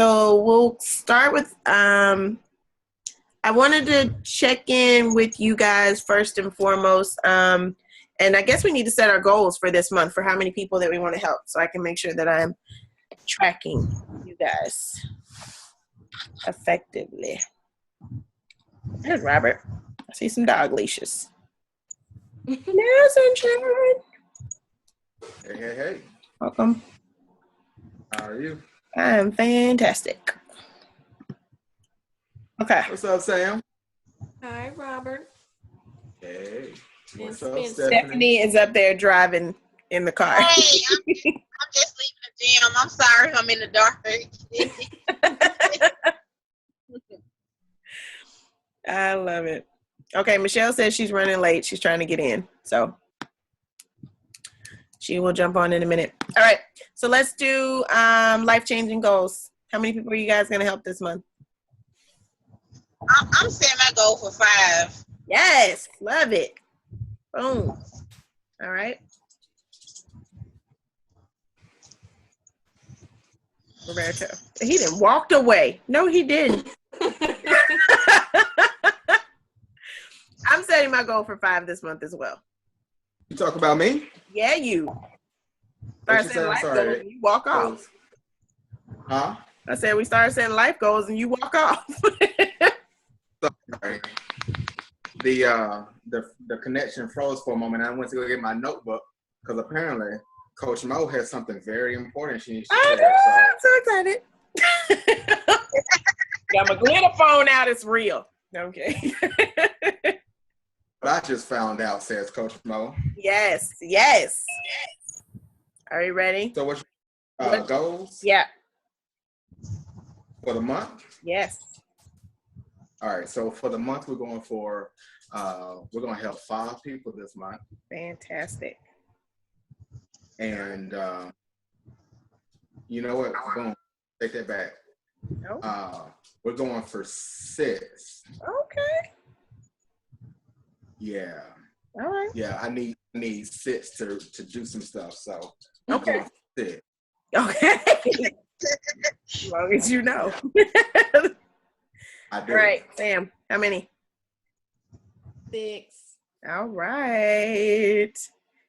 So we'll start with I wanted to check in with you guys first and foremost. And I guess we need to set our goals for this month for how many people that we want to help, so I can make sure that I'm tracking you guys effectively. There's Robert. I see some dog leashes. Hello, Sunshine. Hey. Welcome. How are you? I'm fantastic. Okay. What's up, Sam? Hi, Robert. Hey. What's And up, Stephanie is up there driving in the car. Hey, I'm just leaving the gym. I'm sorry I'm in the dark. I love it. Okay, Michelle says she's running late. She's trying to get in. So she will jump on in a minute. All right. So let's do life-changing goals. How many people are you guys going to help this month? I'm setting my goal for 5. Yes. Love it. Boom. All right. Roberto. He didn't walked away. No, he didn't. I'm setting my goal for 5 this month as well. You talk about me? Yeah, you. Start setting life goals and you walk off. Huh? I said we started setting life goals and you walk off. Sorry. The connection froze for a moment. I went to go get my notebook because apparently Coach Mo has something very important she needs to share. I'm so excited. Got my glitter phone out. It's real. Okay. But I just found out, says Coach Mo. Yes. Are you ready? So what's your goals? Yeah. For the month? Yes. All right. So for the month, we're going to help 5 people this month. Fantastic. And you know what? We're going to take that back. Nope. We're going for 6. Okay. Yeah. All right. Yeah, I need 6 to do some stuff. So okay. 6. Okay. As long as you know. I do. All right, Sam. How many? 6. All right.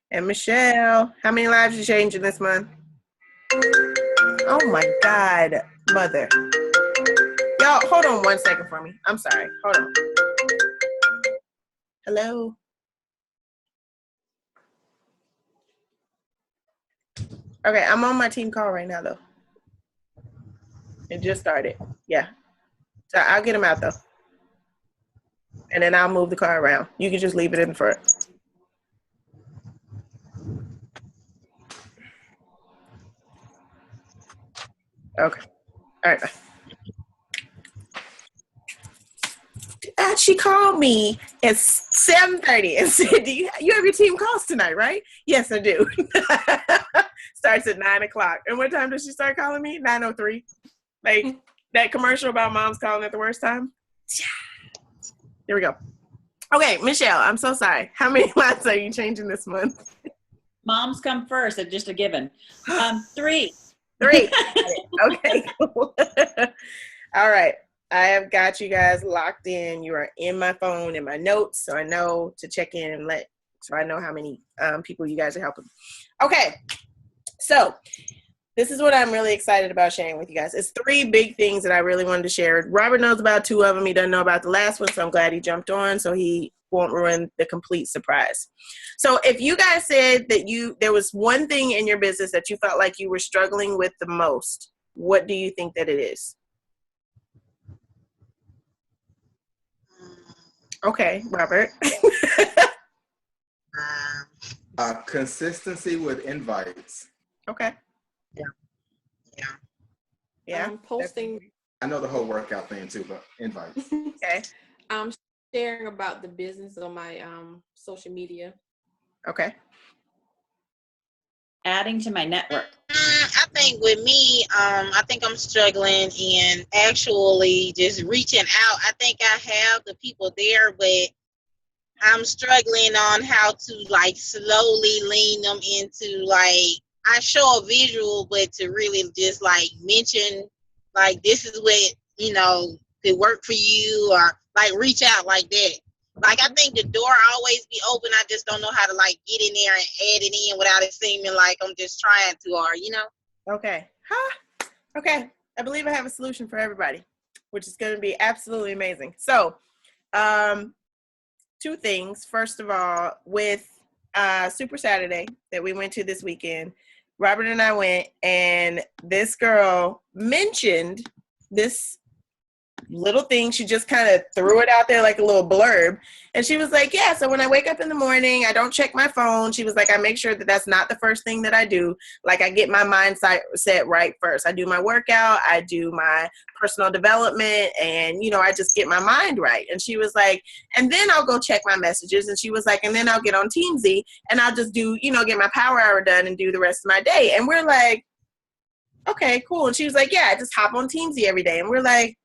And Michelle, how many lives you changing this month? Oh my God, mother. Y'all, hold on 1 second for me. I'm sorry. Hold on. Hello. Okay, I'm on my team call right now, though. It just started. Yeah. So I'll get him out, though. And then I'll move the car around. You can just leave it in front. Okay. All right. She called me at 7:30 and said, "Do you have your team calls tonight, right?" Yes, I do. Starts at 9:00. And what time does she start calling me? 9:03. Like that commercial about moms calling at the worst time. Here we go. Okay, Michelle, I'm so sorry. How many lives are you changing this month? Moms come first. It's just a given. 3. 3. Okay, cool. All right. I have got you guys locked in. You are in my phone, in my notes, so I know to check in and so I know how many people you guys are helping. Okay, so this is what I'm really excited about sharing with you guys. It's 3 big things that I really wanted to share. Robert knows about 2 of them. He doesn't know about the last one, so I'm glad he jumped on so he won't ruin the complete surprise. So if you guys said that there was one thing in your business that you felt like you were struggling with the most, what do you think that it is? Okay, Robert. Consistency with invites. Okay. Yeah. I'm posting. I know the whole workout thing too, but invites. Okay. I'm sharing about the business on my social media. Okay. Adding to my network. I think with me, I think I'm struggling in actually just reaching out. I think I have the people there, but I'm struggling on how to like slowly lean them into like, I show a visual, but to really just like mention like this is what, could work for you, or like reach out like that. Like I think the door always be open. I just don't know how to like get in there and add it in without it seeming like I'm just trying too hard. Okay. Huh? Okay. I believe I have a solution for everybody, which is going to be absolutely amazing. So, two things. First of all, with Super Saturday that we went to this weekend, Robert and I went, and this girl mentioned this little thing. She just kind of threw it out there like a little blurb. And she was like, yeah, so when I wake up in the morning, I don't check my phone. She was like, I make sure that that's not the first thing that I do. Like I get my mindset set right first. I do my workout, I do my personal development, and, I just get my mind right. And she was like, and then I'll go check my messages. And she was like, and then I'll get on Teamzy and I'll just do, get my power hour done and do the rest of my day. And we're like, okay, cool. And she was like, yeah, I just hop on Teamzy every day. And we're like,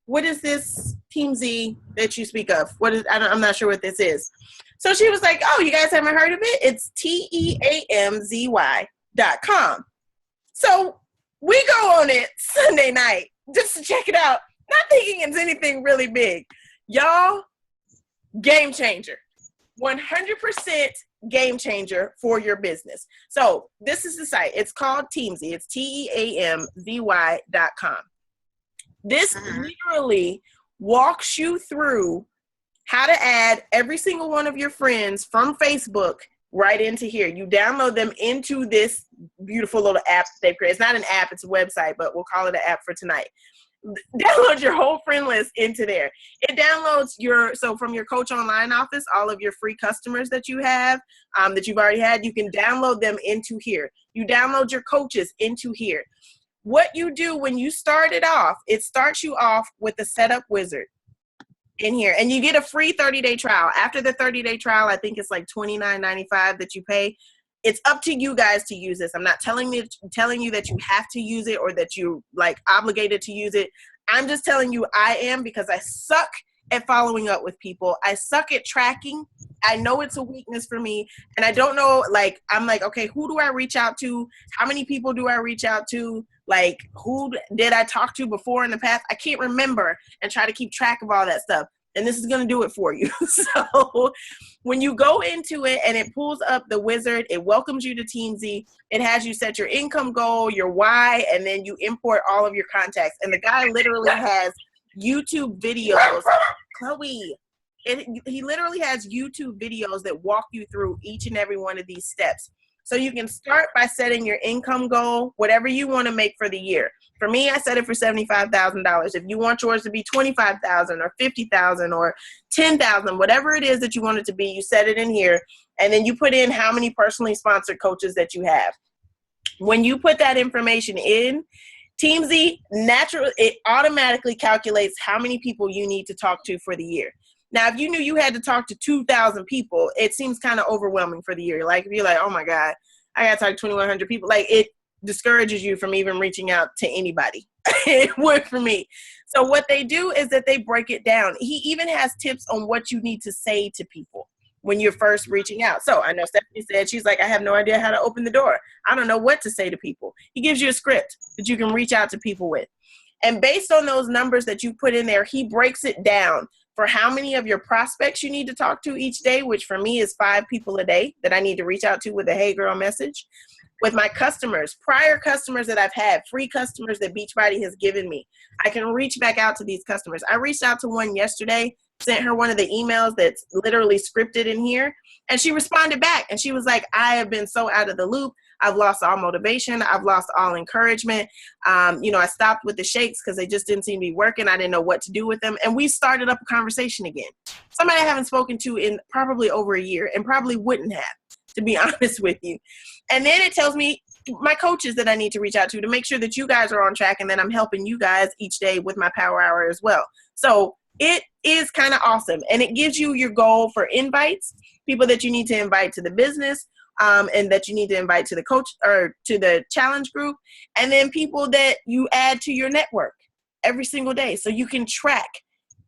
what is this Teamzy that you speak of? I'm not sure what this is. So she was like, oh, you guys haven't heard of it? It's TEAMZY.com. So we go on it Sunday night just to check it out, not thinking it's anything really big. Y'all, game changer. 100% game changer for your business. So this is the site. It's called Teamzy. It's TEAMZY.com. This literally walks you through how to add every single one of your friends from Facebook right into here. You download them into this beautiful little app they've created. It's not an app, it's a website, but we'll call it an app for tonight. Download your whole friend list into there. It downloads from your Coach Online office, all of your free customers that you have, that you've already had, you can download them into here. You download your coaches into here. What you do when you start it off, it starts you off with the setup wizard in here, and you get a free 30-day trial. After the 30-day trial, I think it's like $29.95 that you pay. It's up to you guys to use this. I'm not telling you that you have to use it or that you like obligated to use it. I'm just telling you I am, because I suck at following up with people. I suck at tracking. I know it's a weakness for me, and I don't know, like, I'm like, okay, who do I reach out to? How many people do I reach out to? Like, who did I talk to before in the past? I can't remember and try to keep track of all that stuff. And this is going to do it for you. So when you go into it and it pulls up the wizard, it welcomes you to Teamzy. It has you set your income goal, your why, and then you import all of your contacts. And the guy literally has YouTube videos. Chloe, he literally has YouTube videos that walk you through each and every one of these steps. So you can start by setting your income goal, whatever you want to make for the year. For me, I set it for $75,000. If you want yours to be $25,000 or $50,000 or $10,000, whatever it is that you want it to be, you set it in here, and then you put in how many personally sponsored coaches that you have. When you put that information in, Teamzy it automatically calculates how many people you need to talk to for the year. Now, if you knew you had to talk to 2,000 people, it seems kind of overwhelming for the year. Like, if you're like, oh my God, I got to talk to 2,100 people, like, it discourages you from even reaching out to anybody. It worked for me. So what they do is that they break it down. He even has tips on what you need to say to people when you're first reaching out. So I know Stephanie said, she's like, I have no idea how to open the door. I don't know what to say to people. He gives you a script that you can reach out to people with. And based on those numbers that you put in there, he breaks it down for how many of your prospects you need to talk to each day, which for me is 5 people a day that I need to reach out to with a hey girl message. With my customers, prior customers that I've had, free customers that Beachbody has given me, I can reach back out to these customers. I reached out to one yesterday, sent her one of the emails that's literally scripted in here, and she responded back, and she was like, I have been so out of the loop. I've lost all motivation. I've lost all encouragement. I stopped with the shakes because they just didn't seem to be working. I didn't know what to do with them. And we started up a conversation again. Somebody I haven't spoken to in probably over a year, and probably wouldn't have, to be honest with you. And then it tells me my coaches that I need to reach out to make sure that you guys are on track, and then I'm helping you guys each day with my power hour as well. So it is kind of awesome. And it gives you your goal for invites, people that you need to invite to the business, and that you need to invite to the coach or to the challenge group, and then people that you add to your network every single day. So you can track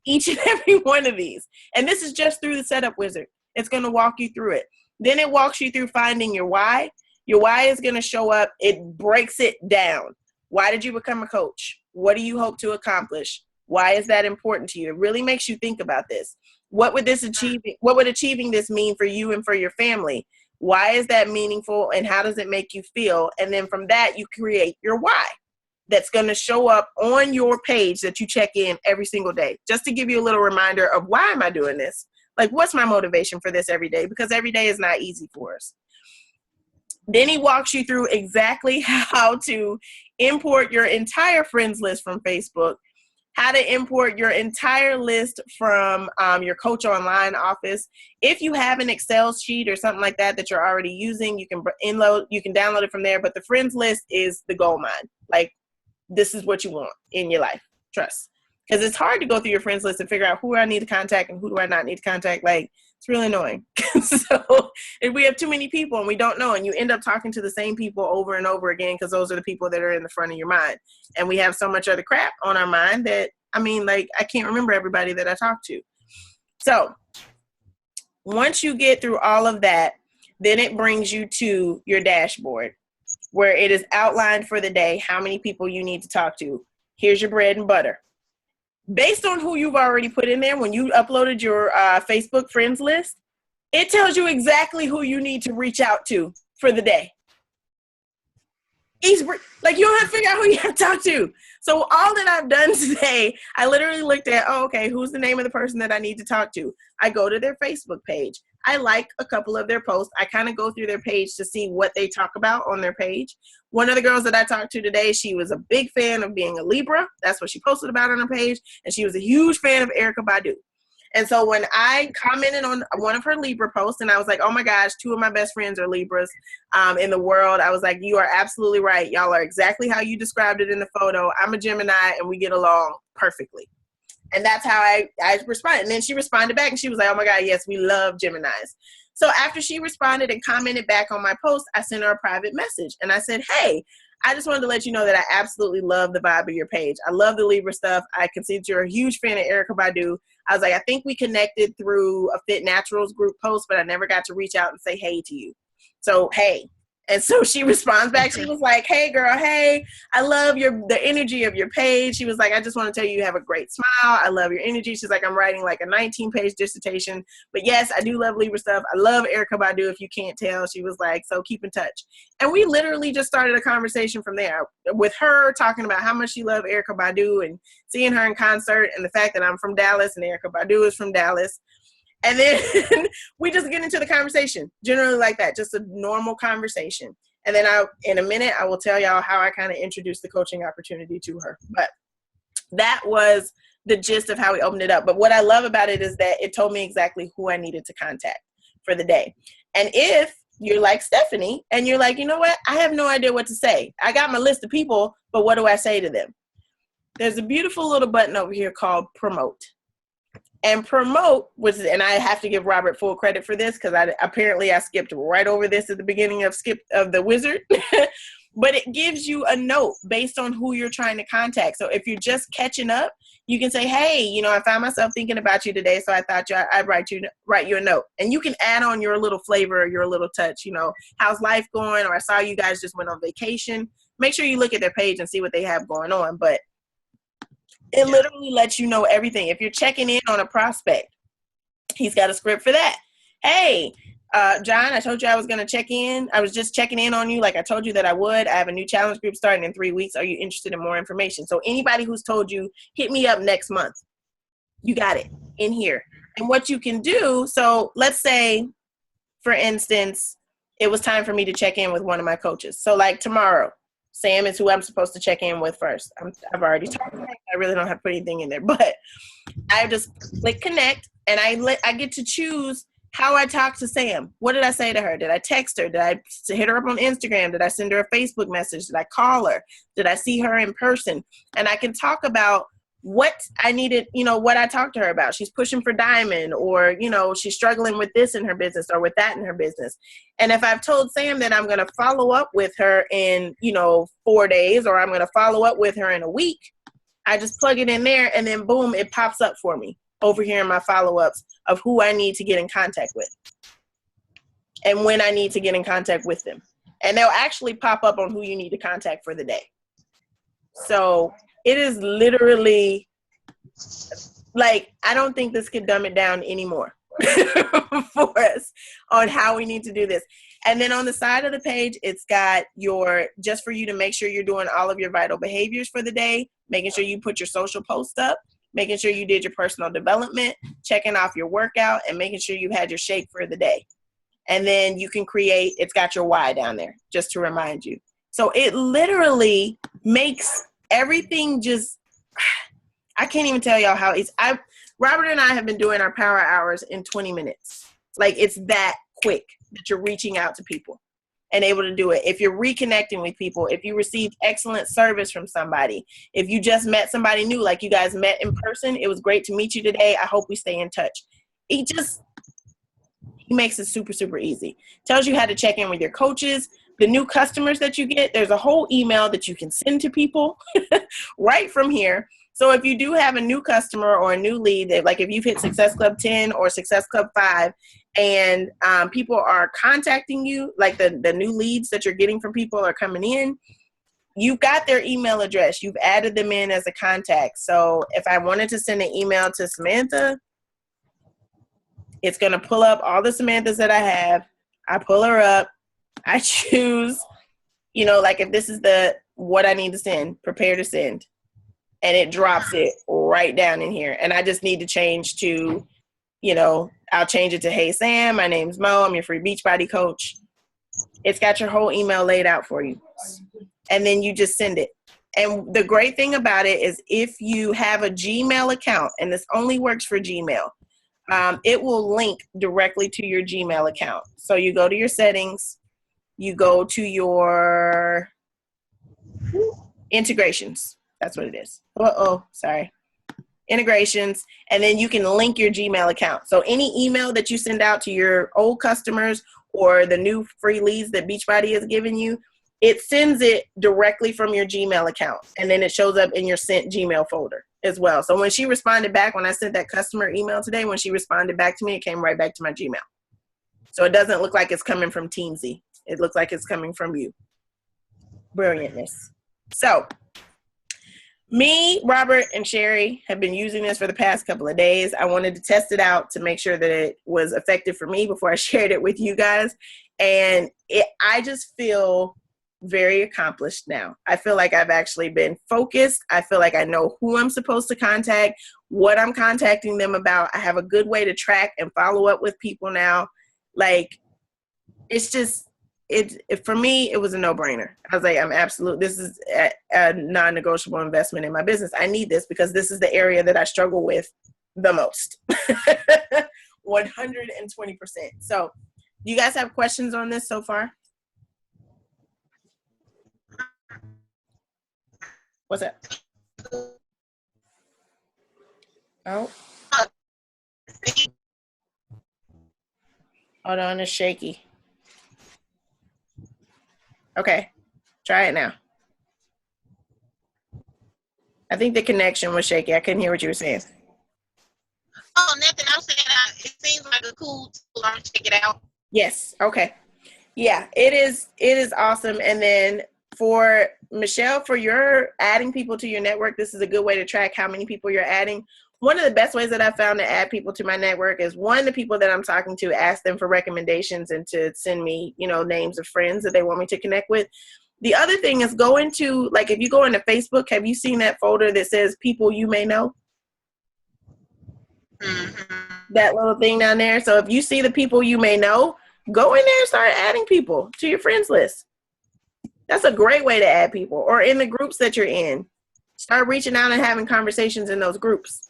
each and every one of these. And this is just through the setup wizard. It's going to walk you through it. Then it walks you through finding your why. Your why is going to show up. It breaks it down. Why did you become a coach? What do you hope to accomplish? Why is that important to you? It really makes you think about this. What would achieving this mean for you and for your family? Why is that meaningful, and how does it make you feel? And then from that, you create your why. That's going to show up on your page that you check in every single day, just to give you a little reminder of why am I doing this? Like, what's my motivation for this every day? Because every day is not easy for us. Then he walks you through exactly how to import your entire friends list from Facebook, how to import your entire list from your Coach Online office. If you have an Excel sheet or something like that that you're already using, you can download it from there. But the friends list is the gold mine. Like, this is what you want in your life. Trust. Because it's hard to go through your friends list and figure out who I need to contact and who do I not need to contact. Like, it's really annoying. So if we have too many people and we don't know, and you end up talking to the same people over and over again, because those are the people that are in the front of your mind. And we have so much other crap on our mind that, I can't remember everybody that I talked to. So once you get through all of that, then it brings you to your dashboard, where it is outlined for the day how many people you need to talk to. Here's your bread and butter. Based on who you've already put in there, when you uploaded your Facebook friends list, it tells you exactly who you need to reach out to for the day. Like, you don't have to figure out who you have to talk to. So all that I've done today, I literally looked at, who's the name of the person that I need to talk to? I go to their Facebook page. I like a couple of their posts. I kind of go through their page to see what they talk about on their page. One of the girls that I talked to today, she was a big fan of being a Libra. That's what she posted about on her page. And she was a huge fan of Erykah Badu. And so when I commented on one of her Libra posts, and I was like, oh my gosh, 2 of my best friends are Libras in the world. I was like, you are absolutely right. Y'all are exactly how you described it in the photo. I'm a Gemini and we get along perfectly. And that's how I responded. And then she responded back and she was like, oh my God, yes, we love Geminis. So after she responded and commented back on my post, I sent her a private message. And I said, hey, I just wanted to let you know that I absolutely love the vibe of your page. I love the Libra stuff. I can see that you're a huge fan of Erykah Badu. I was like, I think we connected through a Fit Naturals group post, but I never got to reach out and say hey to you. So, hey. And so she responds back. She was like, hey, girl, hey, I love the energy of your page. She was like, I just want to tell you, you have a great smile. I love your energy. She's like, I'm writing like a 19-page dissertation. But yes, I do love Libra stuff. I love Erykah Badu, if you can't tell. She was like, so keep in touch. And we literally just started a conversation from there with her talking about how much she loved Erykah Badu and seeing her in concert, and the fact that I'm from Dallas and Erykah Badu is from Dallas. And then we just get into the conversation, generally like that, just a normal conversation. And then in a minute, I will tell y'all how I kind of introduced the coaching opportunity to her. But that was the gist of how we opened it up. But what I love about it is that it told me exactly who I needed to contact for the day. And if you're like Stephanie and you're like, you know what, I have no idea what to say. I got my list of people, but what do I say to them? There's a beautiful little button over here called promote. And promote and I have to give Robert full credit for this because I skipped right over this at the beginning of the wizard. But it gives you a note based on who you're trying to contact. So if you're just catching up, you can say, hey, I found myself thinking about you today, so I thought I'd write you a note. And you can add on your little flavor, your little touch, how's life going? Or I saw you guys just went on vacation. Make sure you look at their page and see what they have going on. But it literally lets you know everything. If you're checking in on a prospect, he's got a script for that. Hey, John, I told you I was going to check in. I was just checking in on you like I told you that I would. I have a new challenge group starting in 3 weeks. Are you interested in more information? So anybody who's told you, hit me up next month. You got it in here. And what you can do, so let's say, for instance, it was time for me to check in with one of my coaches. So like tomorrow, Sam is who I'm supposed to check in with first. I've already talked about it. I really don't have to put anything in there, but I just click connect and I get to choose how I talk to Sam. What did I say to her? Did I text her? Did I hit her up on Instagram? Did I send her a Facebook message? Did I call her? Did I see her in person? And I can talk about what I needed, what I talked to her about. She's pushing for diamond, or, she's struggling with this in her business or with that in her business. And if I've told Sam that I'm going to follow up with her in, 4 days, or I'm going to follow up with her in a week, I just plug it in there and then boom, it pops up for me over here in my follow-ups of who I need to get in contact with and when I need to get in contact with them. And they'll actually pop up on who you need to contact for the day. So it is literally like, I don't think this could dumb it down anymore for us on how we need to do this. And then on the side of the page, it's got just for you to make sure you're doing all of your vital behaviors for the day, making sure you put your social post up, making sure you did your personal development, checking off your workout, and making sure you had your shape for the day. And then you can it's got your why down there, just to remind you. So it literally makes everything just, I can't even tell y'all how Robert and I have been doing our power hours in 20 minutes. Like, it's that quick that you're reaching out to people and able to do it. If you're reconnecting with people, if you received excellent service from somebody, if you just met somebody new, like you guys met in person, it was great to meet you today. I hope we stay in touch. He makes it super, super easy. Tells you how to check in with your coaches. The new customers that you get, there's a whole email that you can send to people right from here. So if you do have a new customer or a new lead, like if you've hit Success Club 10 or Success Club 5 and people are contacting you, like the new leads that you're getting from people are coming in, you've got their email address. You've added them in as a contact. So if I wanted to send an email to Samantha, it's going to pull up all the Samanthas that I have. I pull her up. I choose, like if this is what I need to send, prepare to send. And it drops it right down in here. And I just need to change to, I'll change it to, hey, Sam, my name's Mo. I'm your free Beachbody coach. It's got your whole email laid out for you. And then you just send it. And the great thing about it is if you have a Gmail account, and this only works for Gmail, it will link directly to your Gmail account. So you go to your settings, you go to your integrations. That's what it is. Sorry. Integrations. And then you can link your Gmail account. So any email that you send out to your old customers or the new free leads that Beachbody has given you, it sends it directly from your Gmail account. And then it shows up in your sent Gmail folder as well. So when she responded back, when I sent that customer email today, when she responded back to me, it came right back to my Gmail. So it doesn't look like it's coming from Teamzy. It looks like it's coming from you. Brilliantness. So me, Robert, and Sherry have been using this for the past couple of days. I wanted to test it out to make sure that it was effective for me before I shared it with you guys. And I just feel very accomplished now. I feel like I've actually been focused. I feel like I know who I'm supposed to contact, what I'm contacting them about. I have a good way to track and follow up with people now. Like, it's just, for me, it was a no-brainer. I was like, this is a non-negotiable investment in my business. I need this because this is the area that I struggle with the most. 120%. So do you guys have questions on this so far? What's that? Oh. Hold on, it's shaky. Okay, try it now. I think the connection was shaky. I couldn't hear what you were saying. Oh, nothing. I'm saying it seems like a cool tool. I'm gonna check it out. Yes. Okay. Yeah, it is awesome. And then for Michelle, for your adding people to your network, this is a good way to track how many people you're adding. One of the best ways that I found to add people to my network is, one, the people that I'm talking to, ask them for recommendations and to send me, names of friends that they want me to connect with. The other thing is go into, like, if you go into Facebook, have you seen that folder that says people you may know? Mm-hmm. That little thing down there. So if you see the people you may know, go in there and start adding people to your friends list. That's a great way to add people. Or in the groups that you're in, start reaching out and having conversations in those groups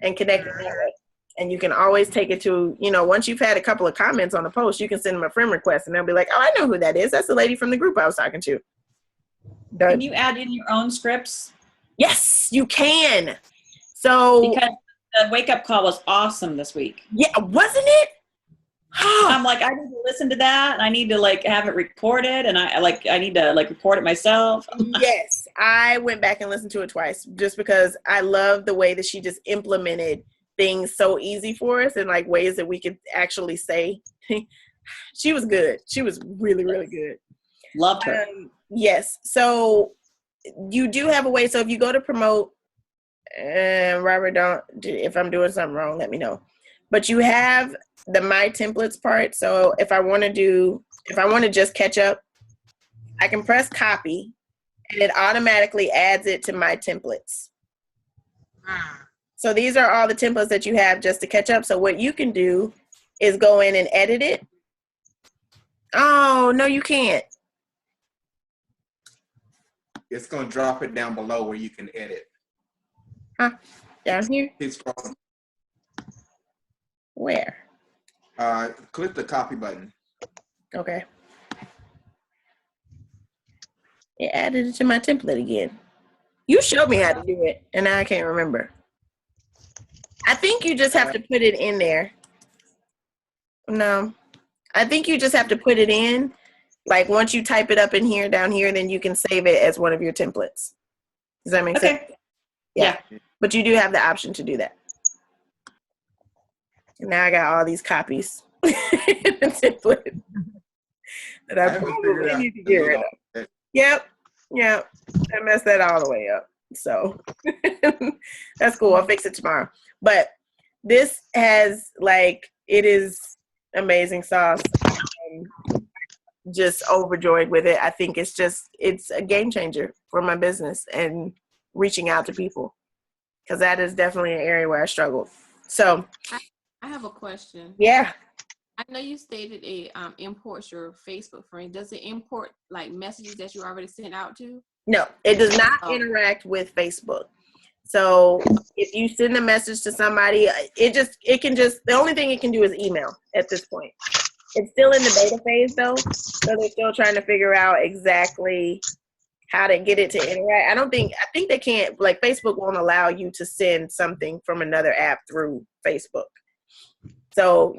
and connecting that way. And you can always take it to, once you've had a couple of comments on the post, you can send them a friend request and they'll be like, oh, I know who that is. That's the lady from the group I was talking to. Done. Can you add in your own scripts? Yes, you can. So because the wake up call was awesome this week. Yeah, wasn't it? I'm like, I need to listen to that, and I need to have it recorded, and I need to record it myself. Yes, I went back and listened to it twice just because I love the way that she just implemented things so easy for us and ways that we could actually say. She was good. She was really, really good. Loved her. Yes. So you do have a way. So if you go to promote, and Robert, don't, if I'm doing something wrong, let me know. But you have the My Templates part. So if I want to just catch up, I can press copy and it automatically adds it to My Templates. So these are all the templates that you have just to catch up. So what you can do is go in and edit it. Oh, no, you can't. It's going to drop it down below where you can edit. Huh? Down here? Keep scrolling. Where? Click the copy button. Okay. It added it to my template again. You showed me how to do it, and now I can't remember. I think you just have to put it in there. No. I think you just have to put it in. Like once you type it up in here, down here, then you can save it as one of your templates. Does that make sense? Yeah. But you do have the option to do that. And now I got all these copies in the template that I probably need to get rid of. Yep. I messed that all the way up. So that's cool. I'll fix it tomorrow. But this has it is amazing sauce. I'm just overjoyed with it. I think it's a game changer for my business and reaching out to people, because that is definitely an area where I struggled. So I have a question. Yeah. I know you stated it imports your Facebook friend. Does it import like messages that you already sent out to? No, it does not interact with Facebook. So if you send a message to somebody, the only thing it can do is email at this point. It's still in the beta phase though, so they're still trying to figure out exactly how to get it to interact. I think they can't, Facebook won't allow you to send something from another app through Facebook. So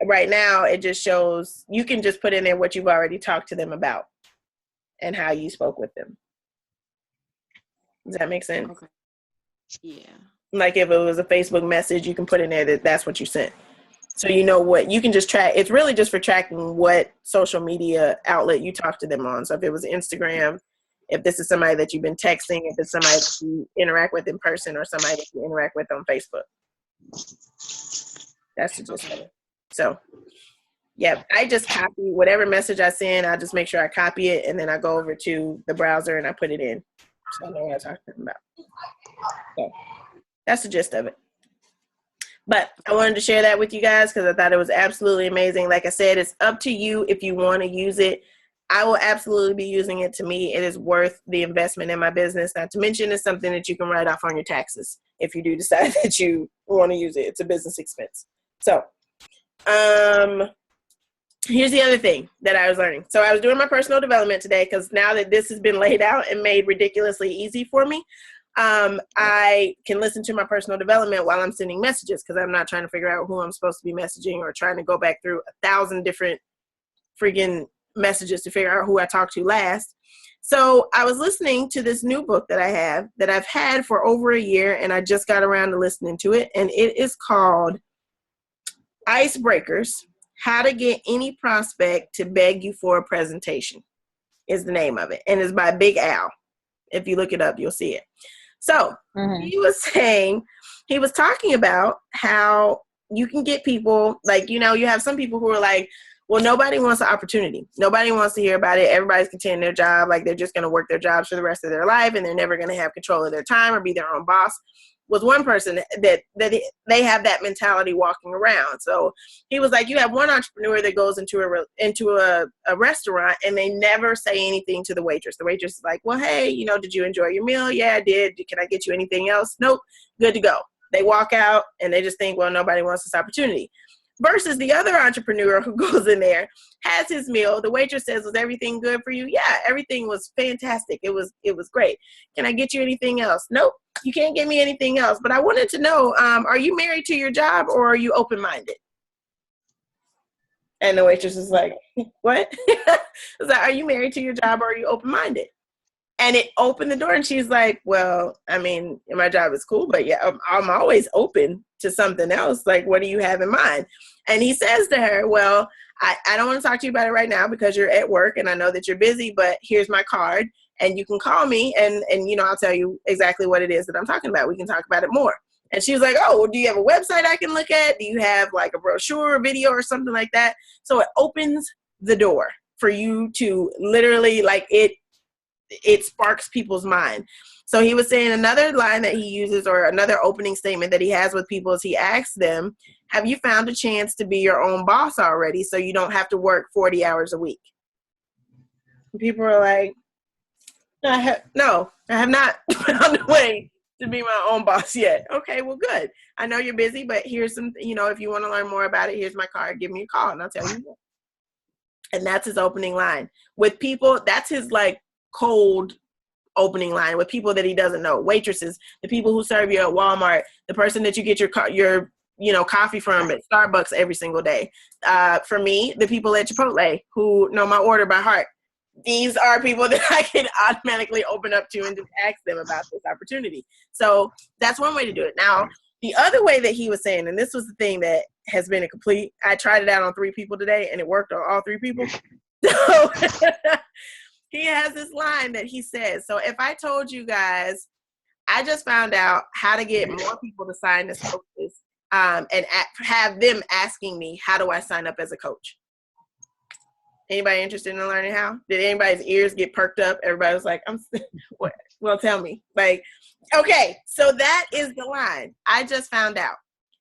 right now it just shows, you can just put in there what you've already talked to them about and how you spoke with them. Does that make sense? Okay. Yeah. Like if it was a Facebook message, you can put in there that's what you sent. So you know what, you can just track. It's really just for tracking what social media outlet you talk to them on. So if it was Instagram, if this is somebody that you've been texting, if it's somebody that you interact with in person, or somebody that you interact with on Facebook. That's the gist of it. So, yeah, I just copy whatever message I send. I just make sure I copy it, and then I go over to the browser and I put it in. So I know what I'm talking about. So that's the gist of it. But I wanted to share that with you guys because I thought it was absolutely amazing. Like I said, it's up to you if you want to use it. I will absolutely be using it. To me, it is worth the investment in my business. Not to mention, it's something that you can write off on your taxes if you do decide that you want to use it. It's a business expense. So, here's the other thing that I was learning. So I was doing my personal development today because now that this has been laid out and made ridiculously easy for me, I can listen to my personal development while I'm sending messages, because I'm not trying to figure out who I'm supposed to be messaging or trying to go back through 1,000 different freaking messages to figure out who I talked to last. So I was listening to this new book that I have that I've had for over a year, and I just got around to listening to it. And it is called Icebreakers: How to Get Any Prospect to Beg You for a Presentation is the name of it. And it's by Big Al. If you look it up, you'll see it. So he was talking about how you can get people, you have some people who are like, well, nobody wants an opportunity. Nobody wants to hear about it. Everybody's content in their job. They're just going to work their jobs for the rest of their life, and they're never going to have control of their time or be their own boss. Was one person that they have that mentality walking around. So he was like, you have one entrepreneur that goes into a restaurant and they never say anything to the waitress. The waitress is like, well, hey, did you enjoy your meal? Yeah, I did. Can I get you anything else? Nope. Good to go. They walk out and they just think, well, nobody wants this opportunity. Versus the other entrepreneur who goes in there, has his meal. The waitress says, was everything good for you? Yeah, everything was fantastic. It was great. Can I get you anything else? Nope, you can't get me anything else. But I wanted to know, are you married to your job or are you open-minded? And the waitress is like, what? It's like, are you married to your job or are you open-minded? And it opened the door, and she's like, well, I mean, my job is cool, but yeah, I'm always open to something else. Like, what do you have in mind? And he says to her, well, I don't want to talk to you about it right now because you're at work and I know that you're busy, but here's my card. and you can call me and I'll tell you exactly what it is that I'm talking about. We can talk about it more. And she was like, oh, well, do you have a website I can look at? Do you have like a brochure or video or something like that? So it opens the door for you to literally, like, it sparks people's mind. So he was saying another line that he uses, or another opening statement that he has with people, is he asks them, have you found a chance to be your own boss already so you don't have to work 40 hours a week? And people are like, no, I have not found a way to be my own boss yet. Okay, well, good. I know you're busy, but here's some, if you want to learn more about it, here's my card. Give me a call and I'll tell you more. And that's his opening line. With people, that's his like cold opening line with people that he doesn't know. Waitresses, the people who serve you at Walmart, the person that you get your coffee from at Starbucks every single day. For me, the people at Chipotle who know my order by heart. These are people that I can automatically open up to and just ask them about this opportunity. So that's one way to do it. Now, the other way that he was saying, and this was the thing that has been I tried it out on 3 people today and it worked on all 3 people. So he has this line that he says, so if I told you guys, I just found out how to get more people to sign as coaches, and have them asking me, how do I sign up as a coach? Anybody interested in learning how? Did anybody's ears get perked up? Everybody was like, what? Well, tell me. Like, okay, so that is the line. I just found out.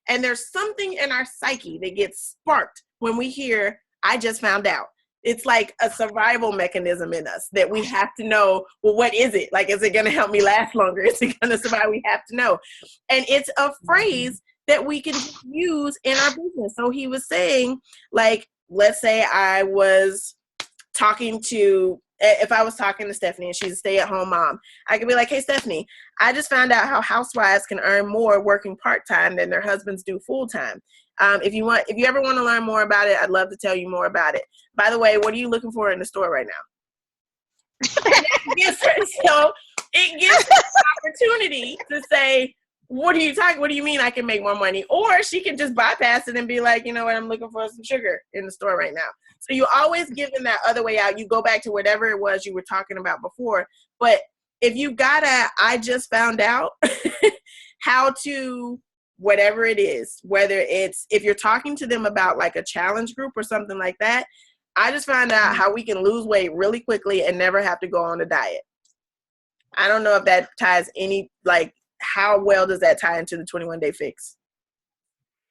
And there's something in our psyche that gets sparked when we hear, I just found out. It's like a survival mechanism in us that we have to know, well, what is it? Like, is it going to help me last longer? Is it going to survive? We have to know. And it's a phrase that we can use in our business. So he was saying, like, let's say if I was talking to Stephanie and she's a stay-at-home mom, I could be like, hey, Stephanie, I just found out how housewives can earn more working part-time than their husbands do full-time. If you ever want to learn more about it, I'd love to tell you more about it. By the way, what are you looking for in the store right now? So it gives her an opportunity to say, what do you mean I can make more money? Or she can just bypass it and be like, you know what, I'm looking for some sugar in the store right now. So you always give them that other way out. You go back to whatever it was you were talking about before. But if you I just found out how to, whatever it is, whether it's, if you're talking to them about like a challenge group or something like that, I just found out how we can lose weight really quickly and never have to go on a diet. I don't know if that ties how well does that tie into the 21-day fix?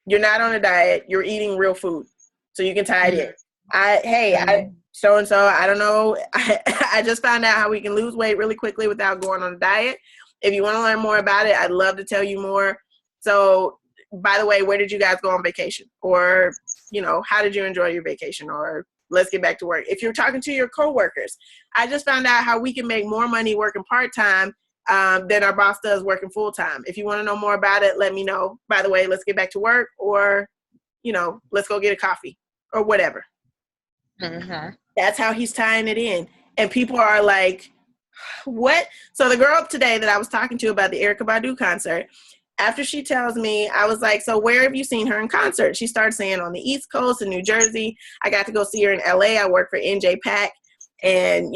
You're not on a diet. You're eating real food. So you can tie it in. So-and-so, I don't know. I just found out how we can lose weight really quickly without going on a diet. If you want to learn more about it, I'd love to tell you more. So, by the way, where did you guys go on vacation? Or, how did you enjoy your vacation? Or let's get back to work. If you're talking to your coworkers, I just found out how we can make more money working part-time than our boss does working full-time. If you want to know more about it, let me know. By the way, let's get back to work, or, let's go get a coffee or whatever. Mm-hmm. That's how he's tying it in. And people are like, what? So the girl today that I was talking to about the Erykah Badu concert, after she tells me, I was like, so where have you seen her in concert? She started saying on the East Coast in New Jersey. I got to go see her in LA. I work for NJ Pack, and,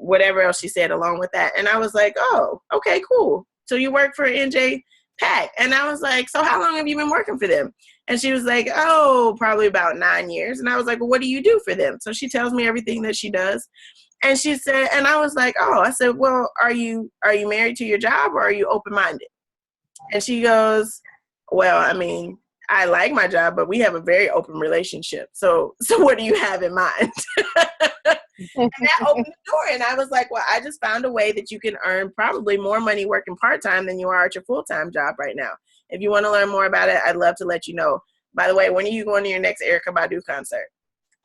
whatever else she said along with that. And I was like, oh, okay, cool. So you work for NJ Pack. And I was like, so how long have you been working for them? And she was like, oh, probably about 9 years. And I was like, well, what do you do for them? So she tells me everything that she does. And she said, and I was like, oh, I said, well, are you married to your job, or are you open-minded? And she goes, well, I mean, I like my job, but we have a very open relationship. So what do you have in mind? And that opened the door. And I was like, well, I just found a way that you can earn probably more money working part-time than you are at your full-time job right now. If you want to learn more about it, I'd love to let you know. By the way, when are you going to your next Erykah Badu concert?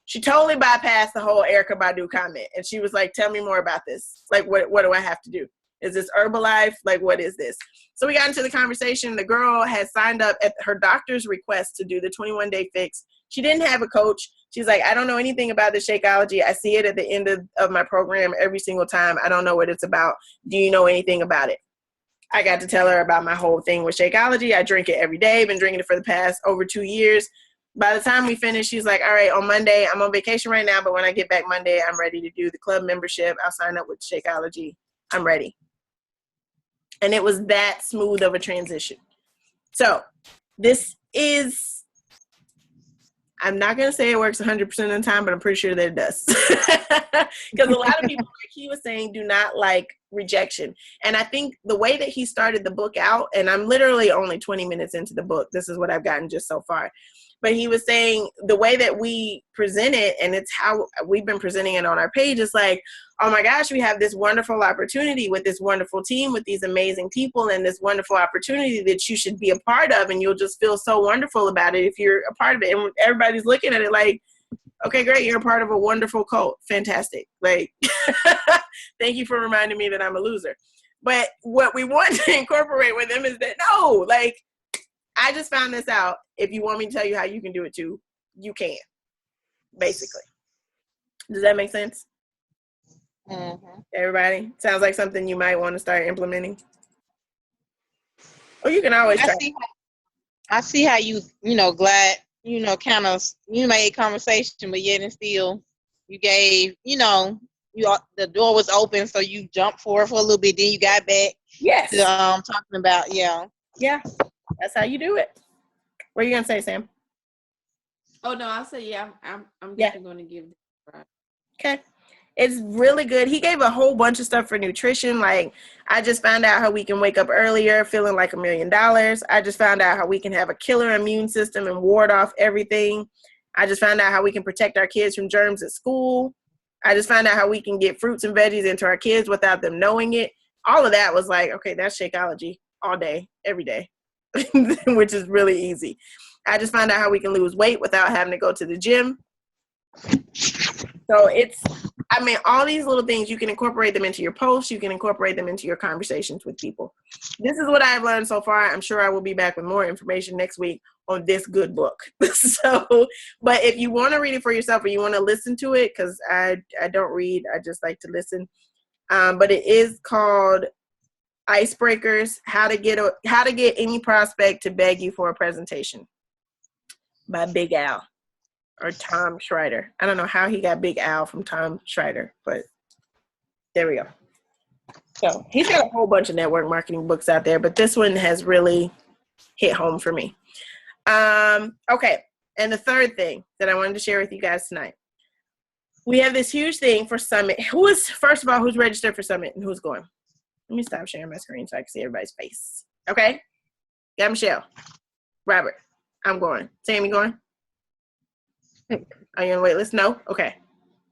She totally bypassed the whole Erykah Badu comment. And she was like, tell me more about this. Like, what do I have to do? Is this Herbalife? Like, what is this? So we got into the conversation. The girl had signed up at her doctor's request to do the 21-day fix. She didn't have a coach. She's like, I don't know anything about the Shakeology. I see it at the end of my program every single time. I don't know what it's about. Do you know anything about it? I got to tell her about my whole thing with Shakeology. I drink it every day. Been drinking it for the past over 2 years. By the time we finished, she's like, all right, on Monday, I'm on vacation right now, but when I get back Monday, I'm ready to do the club membership. I'll sign up with Shakeology. I'm ready. And it was that smooth of a transition. So this is, I'm not going to say it works 100% of the time, but I'm pretty sure that it does. Because a lot of people, like he was saying, do not like rejection. And I think the way that he started the book out, and I'm literally only 20 minutes into the book, this is what I've gotten just so far. But he was saying the way that we present it, and it's how we've been presenting it on our page, is like, oh my gosh, we have this wonderful opportunity with this wonderful team, with these amazing people, and this wonderful opportunity that you should be a part of. And you'll just feel so wonderful about it if you're a part of it. And everybody's looking at it like, okay, great, you're a part of a wonderful cult. Fantastic. Like, thank you for reminding me that I'm a loser. But what we want to incorporate with them is that, no, like, I just found this out. If you want me to tell you how you can do it too, you can, basically. Does that make sense? Mm-hmm. Everybody? Sounds like something you might want to start implementing. Or you can always try. I see how you glad, kind of, you made conversation, but yet and still you gave, the door was open, so you jumped for it for a little bit, then you got back. Yes. To, talking about, Yeah. That's how you do it. What are you gonna say, Sam? Oh no, I'll say yeah. I'm definitely gonna give it a try. Okay. It's really good. He gave a whole bunch of stuff for nutrition. Like, I just found out how we can wake up earlier feeling like $1 million. I just found out how we can have a killer immune system and ward off everything. I just found out how we can protect our kids from germs at school. I just found out how we can get fruits and veggies into our kids without them knowing it. All of that was like, okay, that's Shakeology all day, every day, which is really easy. I just found out how we can lose weight without having to go to the gym. So all these little things, you can incorporate them into your posts. You can incorporate them into your conversations with people. This is what I've learned so far. I'm sure I will be back with more information next week on this good book. But if you want to read it for yourself or you want to listen to it, because I don't read, I just like to listen. But it is called Icebreakers, how to get any prospect to beg you for a presentation, by Big Al. Or Tom Schreider. I don't know how he got Big Al from Tom Schreider, but there we go. So he's got a whole bunch of network marketing books out there, but this one has really hit home for me. Okay, and the third thing that I wanted to share with you guys tonight. We have this huge thing for Summit. Who's registered for Summit and who's going? Let me stop sharing my screen so I can see everybody's face. Okay? Got Michelle. Robert. I'm going. Sammy going? Are you on the wait list? No? Okay.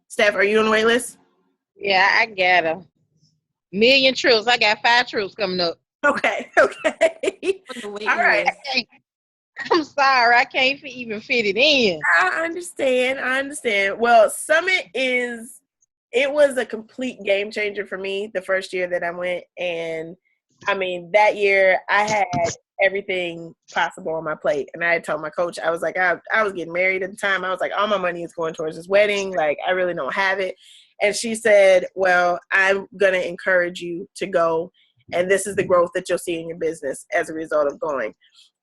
Steph, are you on the wait list? Yeah, I got a million trips. I got 5 trips coming up. Okay. All right. I'm sorry. I can't even fit it in. I understand. Well, Summit it was a complete game changer for me the first year that I went. And I mean, that year I had everything possible on my plate. And I had told my coach, I was like, I was getting married at the time. I was like, all my money is going towards this wedding. Like, I really don't have it. And she said, well, I'm going to encourage you to go. And this is the growth that you'll see in your business as a result of going.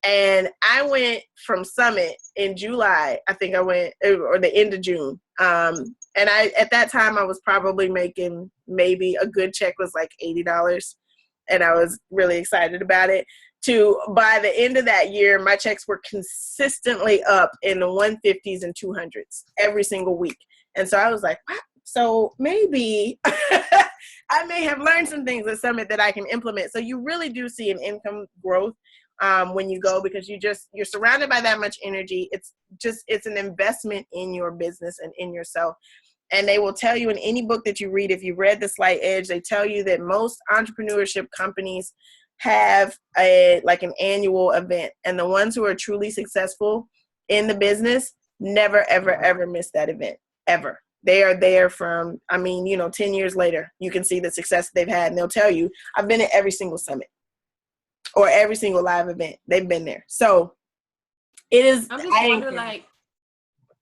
And I went from Summit in July. I think I went, or the end of June. And at that time, I was probably making maybe a good check was like $80. And I was really excited about it. To by the end of that year, my checks were consistently up in the 150s and 200s every single week. And so I was like, wow. So maybe I may have learned some things at Summit that I can implement. So you really do see an income growth when you go, because you're surrounded by that much energy. It's an investment in your business and in yourself. And they will tell you in any book that you read, if you've read The Slight Edge, they tell you that most entrepreneurship companies have an annual event. And the ones who are truly successful in the business never, ever, ever miss that event, ever. They are there from, 10 years later, you can see the success they've had. And they'll tell you, I've been at every single summit or every single live event. They've been there. So it is. I'm just wondering,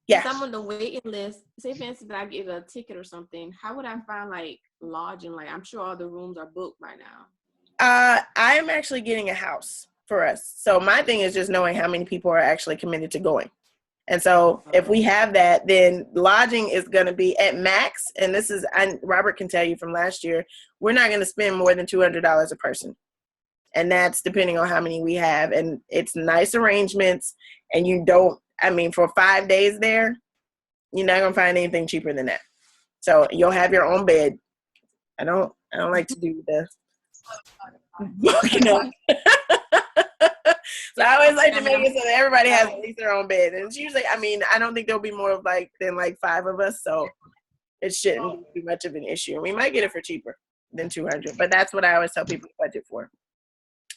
yeah. If I'm on the waiting list, say for instance that I get a ticket or something, how would I find lodging? I'm sure all the rooms are booked by now. I am actually getting a house for us. So my thing is just knowing how many people are actually committed to going. And so if we have that, then lodging is going to be at max. And this is, Robert can tell you from last year, we're not going to spend more than $200 a person. And that's depending on how many we have. And it's nice arrangements. And you don't, I mean, for 5 days there, you're not going to find anything cheaper than that. So you'll have your own bed. I don't like to do the booking up. So I always like to make it so that everybody has at least their own bed. And it's usually, I mean, I don't think there'll be more than 5 of us. So it shouldn't be much of an issue. And we might get it for cheaper than $200. But that's what I always tell people to budget for.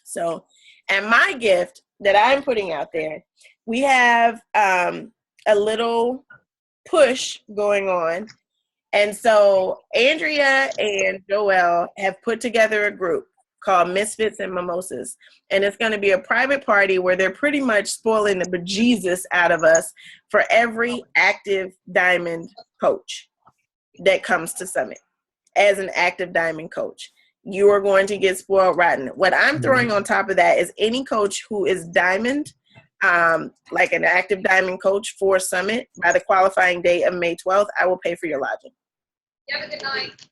So, and my gift that I'm putting out there, we have a little push going on. And so Andrea and Joelle have put together a group called Misfits and Mimosas. And it's going to be a private party where they're pretty much spoiling the bejesus out of us for every active diamond coach that comes to Summit as an active diamond coach. You are going to get spoiled rotten. What I'm throwing on top of that is any coach who is diamond, like an active diamond coach for Summit by the qualifying date of May 12th, I will pay for your lodging. You have a good night.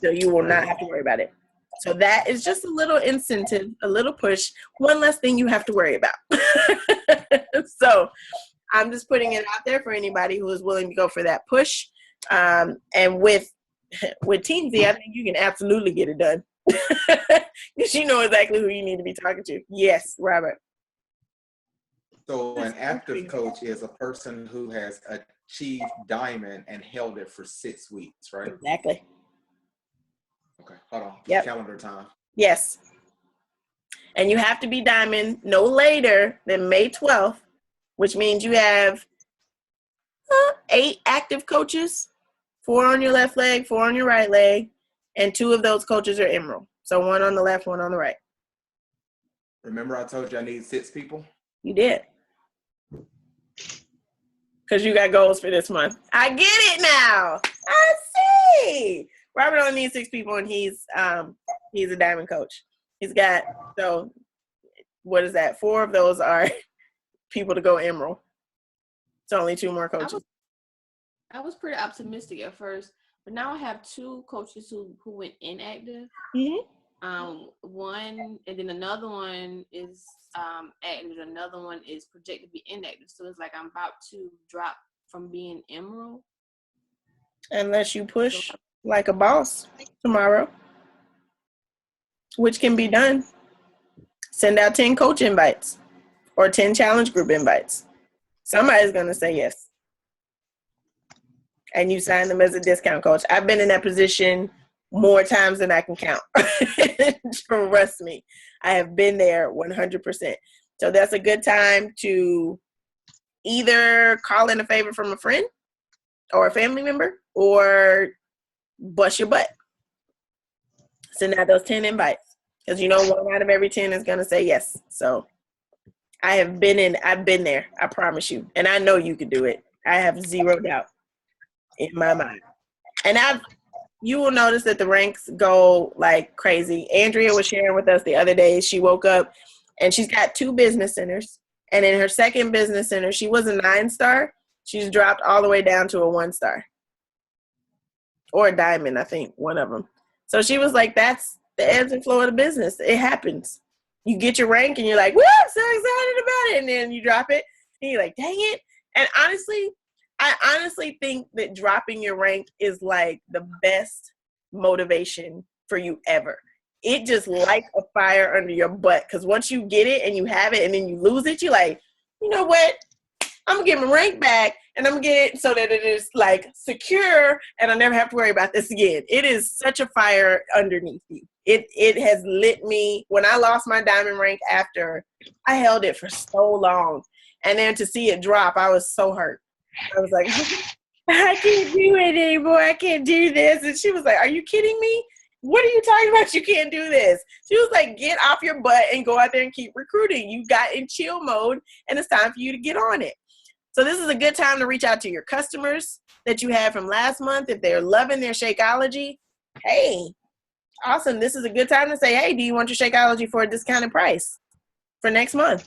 So you will not have to worry about it. So that is just a little incentive, a little push, one less thing you have to worry about. So I'm just putting it out there for anybody who is willing to go for that push. And with Teamzy, I think you can absolutely get it done. Because you know exactly who you need to be talking to. Yes, Robert. So an active coach is a person who has achieved diamond and held it for 6 weeks, right? Exactly. Okay, hold on. Yep. Calendar time. Yes. And you have to be diamond no later than May 12th, which means you have 8 active coaches, 4 on your left leg, 4 on your right leg, and 2 of those coaches are emerald. So 1 on the left, 1 on the right. Remember I told you I need 6 people? You did. Because you got goals for this month. I get it now. I see. Robert only needs 6 people, and he's a diamond coach. He's got, so what is that? 4 of those are people to go emerald. It's only 2 more coaches. I was pretty optimistic at first, but now I have 2 coaches who went inactive. Mm-hmm. One, and then another one is active. Another one is projected to be inactive. So it's like I'm about to drop from being emerald. Unless you push like a boss tomorrow, which can be done. Send out 10 coach invites or 10 challenge group invites. Somebody's going to say yes. And you sign them as a discount coach. I've been in that position more times than I can count. Trust me. I have been there 100%. So that's a good time to either call in a favor from a friend or a family member or bust your butt. Send out those 10 invites. Because you know 1 out of every 10 is going to say yes. So I've been there. I promise you. And I know you can do it. I have 0 doubt in my mind. And you will notice that the ranks go like crazy. Andrea was sharing with us the other day. She woke up and she's got 2 business centers. And in her second business center, she was a 9-star. She's dropped all the way down to a 1-star. Or a diamond, I think, one of them. So she was like, that's the ebbs and flow of the business. It happens. You get your rank and you're like, woo, I'm so excited about it. And then you drop it and you're like, dang it. And I honestly think that dropping your rank is like the best motivation for you ever. It just lights a fire under your butt. Because once you get it and you have it and then you lose it, you're like, you know what? I'm going to get my rank back and I'm going to get it so that it is like secure and I'll never have to worry about this again. It is such a fire underneath you. It has lit me. When I lost my diamond rank after, I held it for so long. And then to see it drop, I was so hurt. I was like, I can't do it anymore. I can't do this. And she was like, are you kidding me? What are you talking about? You can't do this. She was like, get off your butt and go out there and keep recruiting. You got in chill mode and it's time for you to get on it. So this is a good time to reach out to your customers that you had from last month. If they're loving their Shakeology, hey, awesome. This is a good time to say, hey, do you want your Shakeology for a discounted price for next month?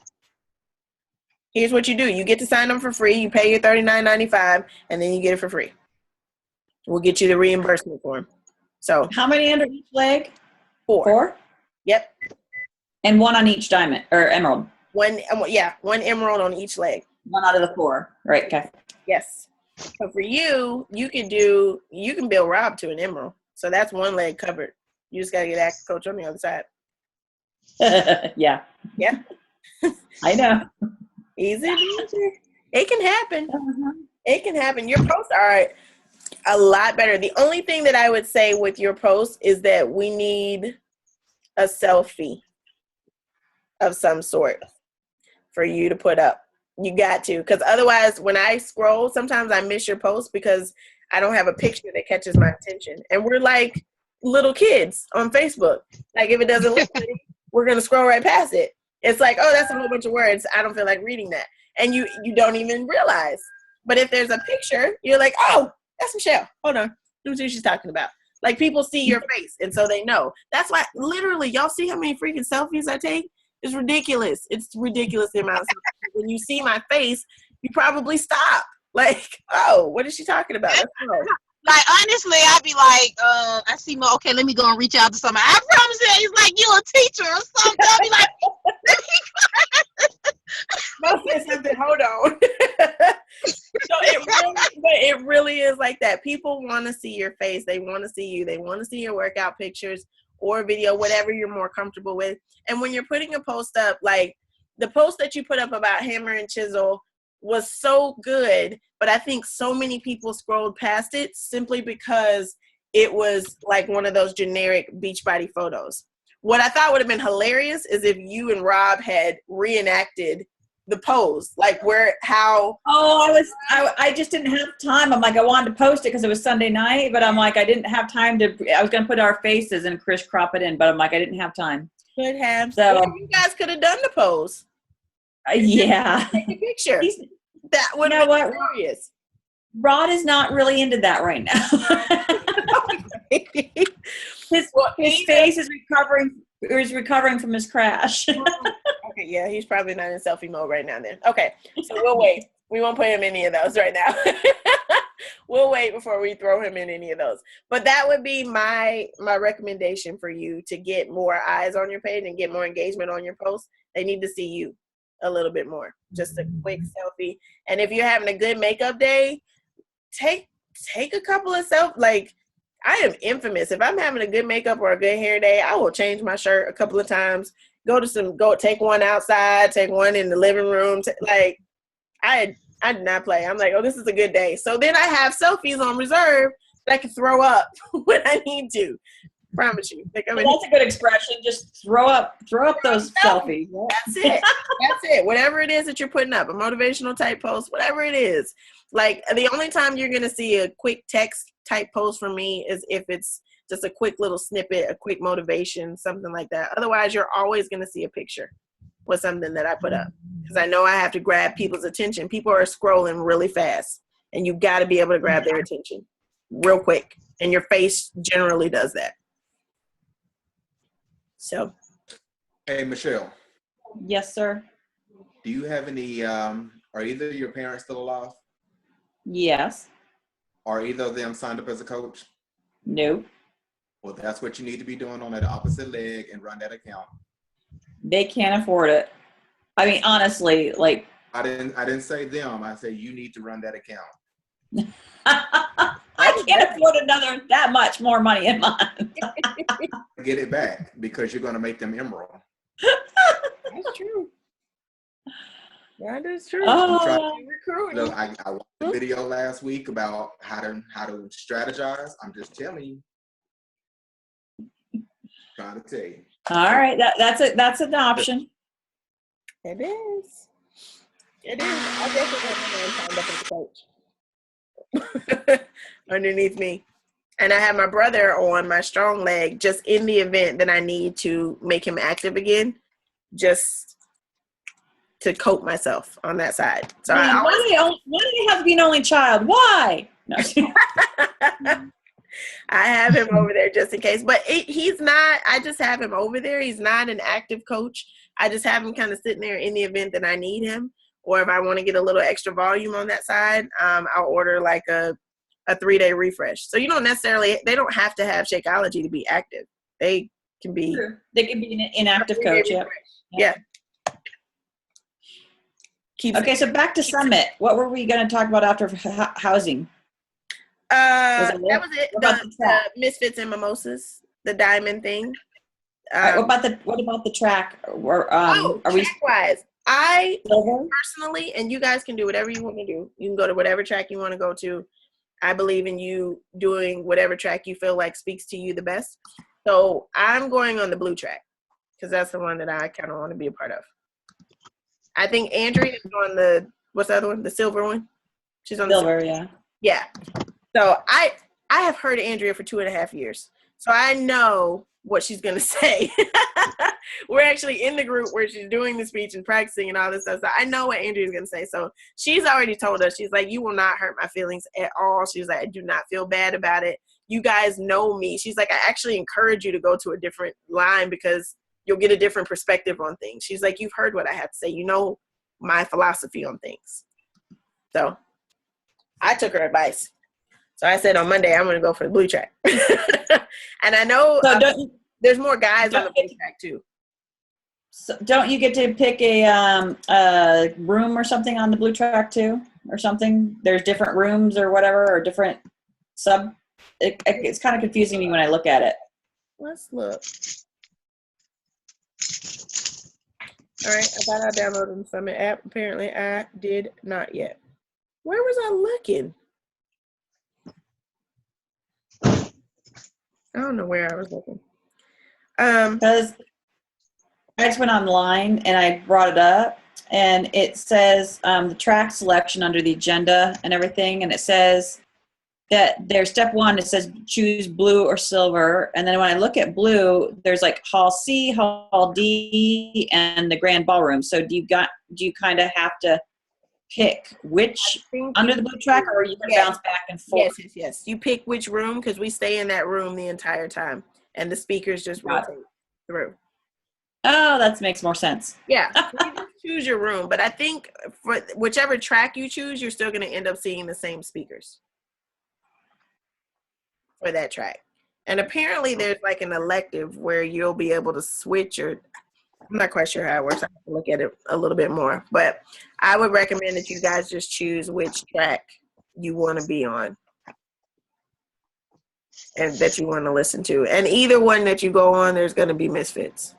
Here's what you do. You get to sign them for free. You pay your $39.95, and then you get it for free. We'll get you the reimbursement for them. So How many under each leg? 4. Yep. And one on each diamond or emerald. One emerald on each leg. One out of the 4. Right. Okay. Yes. So for you can build Rob to an emerald. So that's one leg covered. You just gotta get active coach on the other side. Yeah. Yeah. I know. Easy. It can happen. Uh-huh. It can happen. Your posts are a lot better. The only thing that I would say with your posts is that we need a selfie of some sort for you to put up. You got to, because otherwise when I scroll, sometimes I miss your post because I don't have a picture that catches my attention. And we're like little kids on Facebook. Like if it doesn't look pretty, we're going to scroll right past it. It's like, oh, that's a whole bunch of words. I don't feel like reading that. And you don't even realize. But if there's a picture, you're like, oh, that's Michelle. Hold on. Let me see what she's talking about. Like people see your face and so they know. That's why literally y'all see how many freaking selfies I take? It's ridiculous. It's ridiculous the amount of selfies. When you see my face, you probably stop. Like, oh, what is she talking about? Let's go. Like honestly, I'd be like, I see more. Okay, let me go and reach out to somebody. I promise you, he's like you a teacher or something. I'll be like, let me No, say something. Hold on. So it really is like that. People want to see your face. They want to see you. They want to see your workout pictures or video, whatever you're more comfortable with. And when you're putting a post up, like the post that you put up about hammer and chisel was so good, but I think so many people scrolled past it simply because it was like one of those generic Beachbody photos. What I thought would have been hilarious is if you and Rob had reenacted the pose, like I just didn't have time. I'm like, I wanted to post it because it was Sunday night, but I'm like, I didn't have time I was going to put our faces and Chris crop it in, but I'm like, I didn't have time. Could have. So you guys could have done the pose. Yeah. Take a picture. That would have been hilarious. Rod is not really into that right now. his face is recovering from his crash. Okay, yeah, he's probably not in selfie mode right now then. Okay, so we'll wait. We won't put him in any of those right now. We'll wait before we throw him in any of those. But that would be my recommendation for you to get more eyes on your page and get more engagement on your posts. They need to see you a little bit more. Just a quick selfie. And if you're having a good makeup day, take a couple of like I am infamous. If I'm having a good makeup or a good hair day, I will change my shirt a couple of times. Go take one outside, take one in the living room. Like I did not play. I'm like, oh, this is a good day. So then I have selfies on reserve that I can throw up when I need to. Promise you. Like, that's a good expression. Just throw up those selfies. That's it. That's it. Whatever it is that you're putting up, a motivational type post, whatever it is. Like the only time you're gonna see a quick text type post from me is if it's just a quick little snippet, a quick motivation, something like that. Otherwise, you're always gonna see a picture with something that I put up because I know I have to grab people's attention. People are scrolling really fast, and you got to be able to grab their attention real quick. And your face generally does that. So, hey Michelle. Yes, sir. Do you have any? Are either of your parents still alive? Yes. Are either of them signed up as a coach? No. Well, that's what you need to be doing on that opposite leg and run that account. They can't afford it. I mean, honestly, like I didn't say them. I said you need to run that account. I can't afford that much more money in mine. Get it back because you're going to make them emerald. That's true. That is true. Look, I watched a video last week about how to strategize. I'm just telling you. Trying to tell you. All right, that's an option. It is. It is. I definitely have a coach underneath me. And I have my brother on my strong leg just in the event that I need to make him active again, just to cope myself on that side. So Man, why do you have to be an only child? Why? No. I have him over there just in case, but he's not. I just have him over there. He's not an active coach. I just have him kind of sitting there in the event that I need him, or if I want to get a little extra volume on that side, I'll order like a 3-day refresh. So you don't necessarily, they don't have to have Shakeology to be active. They can be. True. They can be an inactive coach. Yep. Yeah. Okay, so back to Summit. What were we going to talk about after housing? That was it. The Misfits and Mimosas, the diamond thing. Right, what about the track? Track-wise, I personally, and you guys can do whatever you want to do. You can go to whatever track you want to go to. I believe in you doing whatever track you feel like speaks to you the best. So I'm going on the blue track because that's the one that I kind of want to be a part of. I think Andrea is on what's the other one? The silver one? She's on silver, the yeah. Yeah. So I have heard Andrea for 2.5 years. So I know what she's going to say. We're actually in the group where she's doing the speech and practicing and all this stuff. So I know what Andrea's going to say. So she's already told us, she's like, you will not hurt my feelings at all. She's like, I do not feel bad about it. You guys know me. She's like, I actually encourage you to go to a different line because you'll get a different perspective on things. She's like, you've heard what I have to say. You know my philosophy on things. So I took her advice. So I said on Monday, I'm going to go for the blue track. And I know there's more guys on the blue track too. So don't you get to pick a room or something on the blue track too, or something? There's different rooms or whatever, or different it's kind of confusing me when I look at it. Let's look. All right, I thought I downloaded the Summit app. Apparently, I did not yet. Where was I looking? I don't know where I was looking. Because I just went online and I brought it up, and it says the track selection under the agenda and everything, and it says that there's step 1, it says choose blue or silver, and then when I look at blue, there's like Hall C, Hall D, and the Grand Ballroom. So do you kind of have to pick which under the blue track, or you can bounce back and forth? Yes. You pick which room because we stay in that room the entire time, and the speakers just rotate through. Oh, that makes more sense. Yeah, you just choose your room, but I think for whichever track you choose, you're still going to end up seeing the same speakers for that track. And apparently there's like an elective where you'll be able to switch, or I'm not quite sure how it works. I have to look at it a little bit more, but I would recommend that you guys just choose which track you want to be on and that you want to listen to. And either one that you go on, there's going to be misfits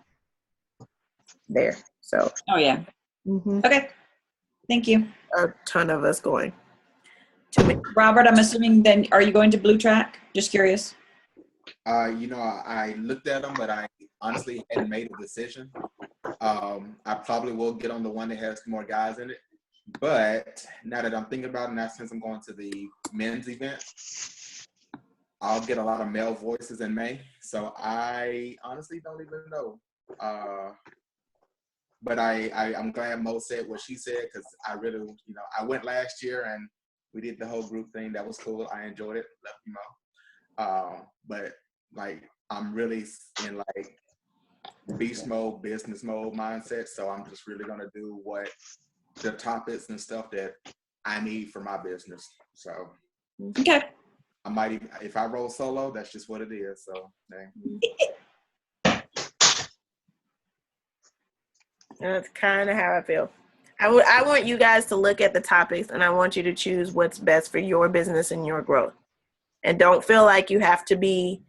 there. So. Oh yeah. Mm-hmm. Okay. Thank you. A ton of us going. Robert, I'm assuming then, are you going to blue track? Just curious. I looked at them, but I honestly hadn't made a decision. I probably will get on the one that has more guys in it. But now that I'm thinking about it, now since I'm going to the men's event, I'll get a lot of male voices in May. So I honestly don't even know. But I'm glad Mo said what she said, because I really, I went last year and we did the whole group thing. That was cool. I enjoyed it. Love you, Mo. But like, I'm really in like beast mode, business mode mindset. So I'm just really going to do what the topics and stuff that I need for my business. So okay. I might even, if I roll solo, that's just what it is. So that's kind of how I feel. I want you guys to look at the topics, and I want you to choose what's best for your business and your growth. And don't feel like you have to be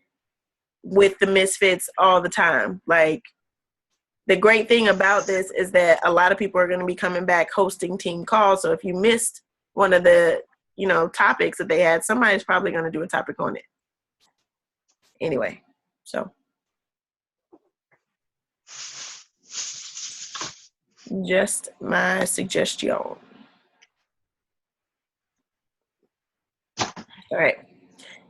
with the misfits all the time. Like, the great thing about this is that a lot of people are going to be coming back hosting team calls. So if you missed one of the, topics that they had, somebody's probably going to do a topic on it. Anyway, so. Just my suggestion. All right.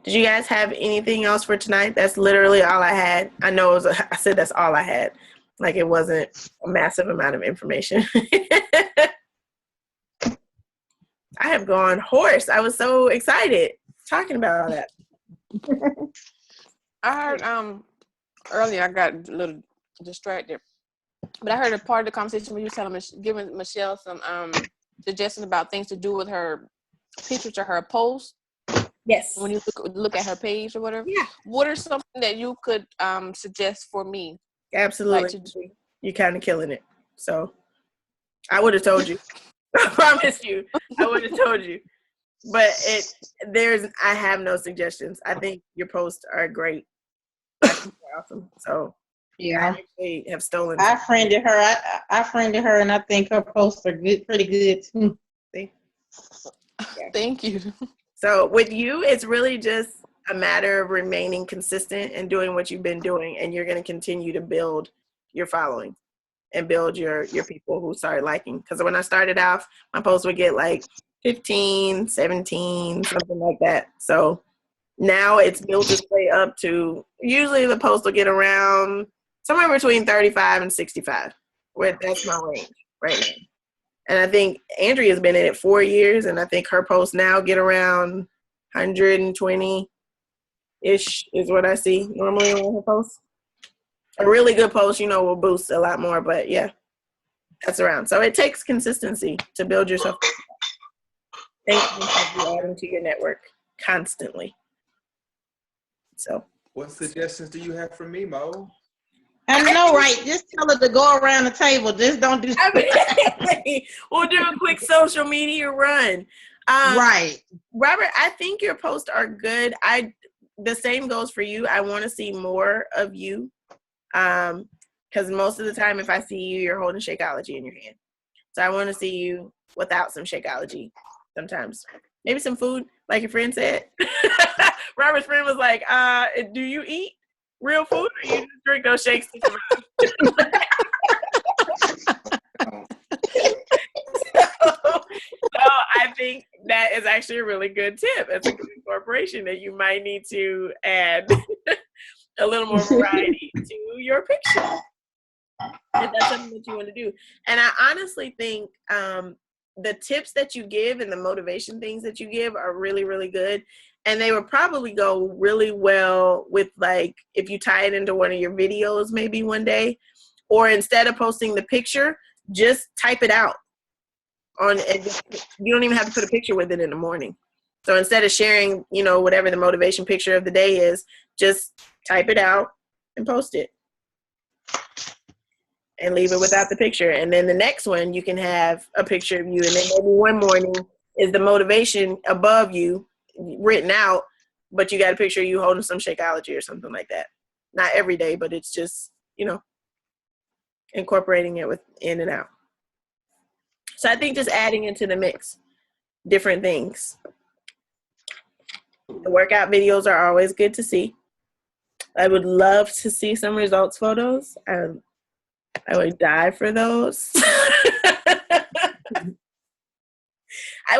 Did you guys have anything else for tonight? That's literally all I had. I know I said that's all I had. Like, it wasn't a massive amount of information. I have gone hoarse. I was so excited talking about all that. I heard earlier, I got a little distracted, but I heard a part of the conversation when you were telling giving Michelle some suggestions about things to do with her pictures or her posts. Yes. When you look at her page or whatever. Yeah. What are something that you could suggest for me? Absolutely. You're kind of killing it. So I would have told you. I promise you. I would have told you. But I have no suggestions. I think your posts are great. I think they're awesome. So Yeah. I actually have stolen. I friended her. I friended her, and I think her posts are pretty good too. See? Yeah. Thank you. So with you, it's really just a matter of remaining consistent and doing what you've been doing, and you're going to continue to build your following and build your people who start liking. Because when I started off, my posts would get like 15, 17, something like that. So now it's built its way up to, usually the post will get around somewhere between 35 and 65. That's my range right now. And I think Andrea's been in it 4 years, and I think her posts now get around 120-ish is what I see normally on her posts. A really good post, will boost a lot more, but yeah, that's around. So it takes consistency to build yourself. Thank you for adding to your network constantly. So, what suggestions do you have for me, Mo? I know, right? Just tell her to go around the table. Just don't do we'll do a quick social media run. Right. Robert, I think your posts are good. The same goes for you. I want to see more of you. Because most of the time, if I see you, you're holding Shakeology in your hand. So I want to see you without some Shakeology sometimes. Maybe some food, like your friend said. Robert's friend was like, do you eat real food or you just drink those shakes to survive? So I think that is actually a really good tip. It's a good incorporation that you might need to add a little more variety to your picture. If that's something that you want to do. And I honestly think the tips that you give and the motivation things that you give are really, really good. And they would probably go really well with, like, if you tie it into one of your videos maybe one day, or instead of posting the picture, just type it out. You don't even have to put a picture with it in the morning. So instead of sharing, whatever the motivation picture of the day is, just type it out and post it. And leave it without the picture. And then the next one, you can have a picture of you. And then maybe one morning is the motivation above you written out, but you got a picture of you holding some Shakeology or something like that. Not every day, but it's just, incorporating it with in and out. So I think just adding into the mix different things. The workout videos are always good to see. I would love to see some results photos. I would die for those. I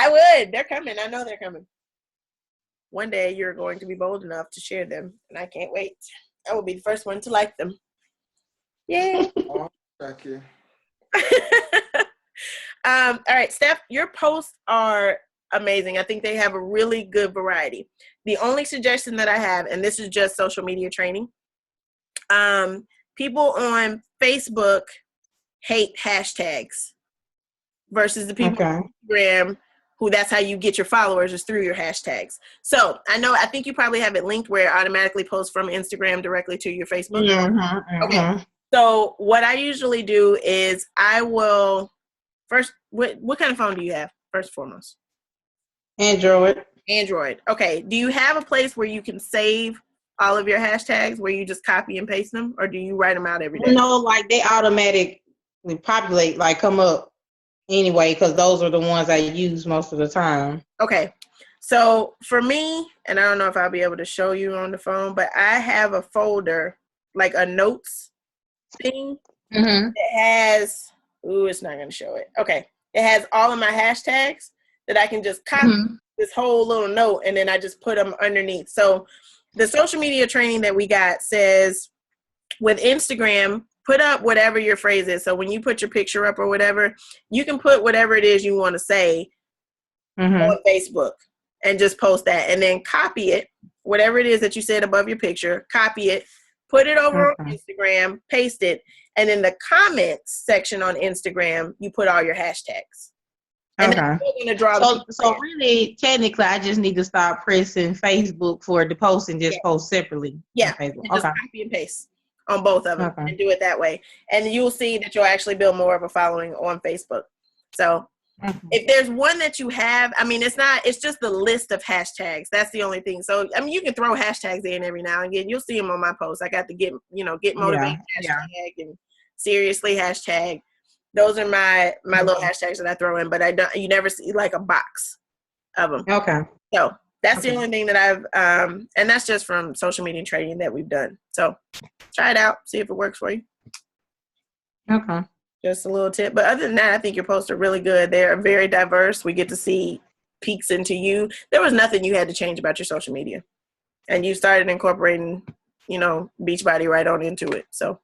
would. They're coming. I know they're coming. One day you're going to be bold enough to share them, and I can't wait. I will be the first one to like them. Yay. Oh, thank you. All right, Steph, your posts are amazing. I think they have a really good variety. The only suggestion that I have, and this is just social media training, people on Facebook hate hashtags versus the people on Instagram who that's how you get your followers is through your hashtags. So I think you probably have it linked where it automatically posts from Instagram directly to your Facebook. Okay. So what I usually do is I will first, what kind of phone do you have first and foremost? Android. Okay. Do you have a place where you can save all of your hashtags where you just copy and paste them, or do you write them out every day? No, like they automatically populate, like come up anyway, because those are the ones I use most of the time. Okay. So for me, and I don't know if I'll be able to show you on the phone, but I have a folder, like a notes thing. It has, it's not going to show it. Okay. It has all of my hashtags that I can just copy this whole little note, and then I just put them underneath. So the social media training that we got says with Instagram, put up whatever your phrase is. So when you put your picture up or whatever, you can put whatever it is you want to say on Facebook and just post that, and then copy it, whatever it is that you said above your picture, copy it, put it over on Instagram, paste it, and in the comments section on Instagram, you put all your hashtags. And Okay. that's going to draw So really, technically, I just need to start pressing Facebook for the post and just post separately on Facebook. And just copy and paste on both of them and do it that way. And you'll see that you'll actually build more of a following on Facebook. So if there's one that you have, I mean, it's just the list of hashtags. That's the only thing. So, I mean, you can throw hashtags in every now and again. You'll see them on my posts. I got the get motivated hashtag and seriously hashtag. Those are my little hashtags that I throw in, but you never see like a box of them. Okay. So that's the only thing that I've, and that's just from social media training that we've done. So try it out, see if it works for you. Okay. Just a little tip. But other than that, I think your posts are really good. They're very diverse. We get to see peeks into you. There was nothing you had to change about your social media. And you started incorporating, Beachbody right on into it. So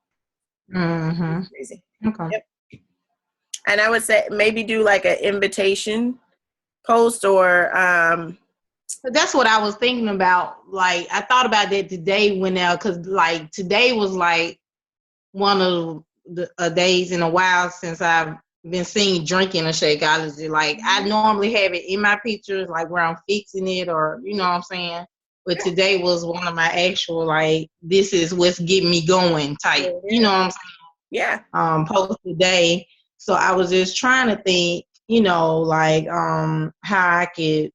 crazy. Okay. Yep. And I would say maybe do like an invitation post or that's what I was thinking about. Like, I thought about that today because like today was like one of the days in a while since I've been seen drinking a Shakeology. Like, I normally have it in my pictures, like where I'm fixing it or, you know what I'm saying? But today was one of my actual, like, this is what's getting me going type, you know what I'm saying? Yeah. Post today. So I was just trying to think, like how I could,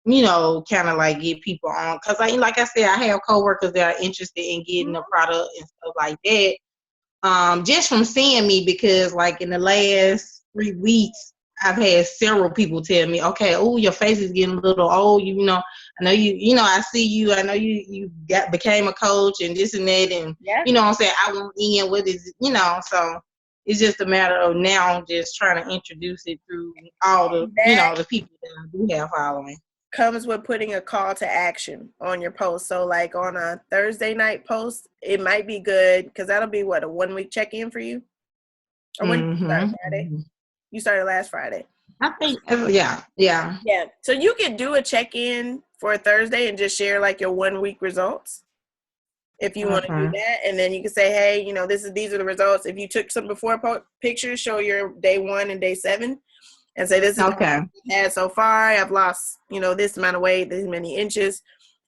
kind of like get people on. Because like I said, I have coworkers that are interested in getting the product and stuff like that. Just from seeing me, because like in the last 3 weeks, I've had several people tell me, okay, oh, your face is getting a little old. I know I see you. I know you became a coach and this and that. And, you know what I'm saying? I want in what is, so it's just a matter of now just trying to introduce it through all the, the people that I do have following. Comes with putting a call to action on your post. So like on a Thursday night post, it might be good because that'll be a 1 week check-in for you. Or when you started Friday? You started last Friday. I think, yeah. So you could do a check-in for a Thursday and just share like your 1 week results if you want to do that. And then you can say, hey, these are the results. If you took some before pictures, show your day 1 and day 7 and say, this is what I've had so far. I've lost, this amount of weight, this many inches.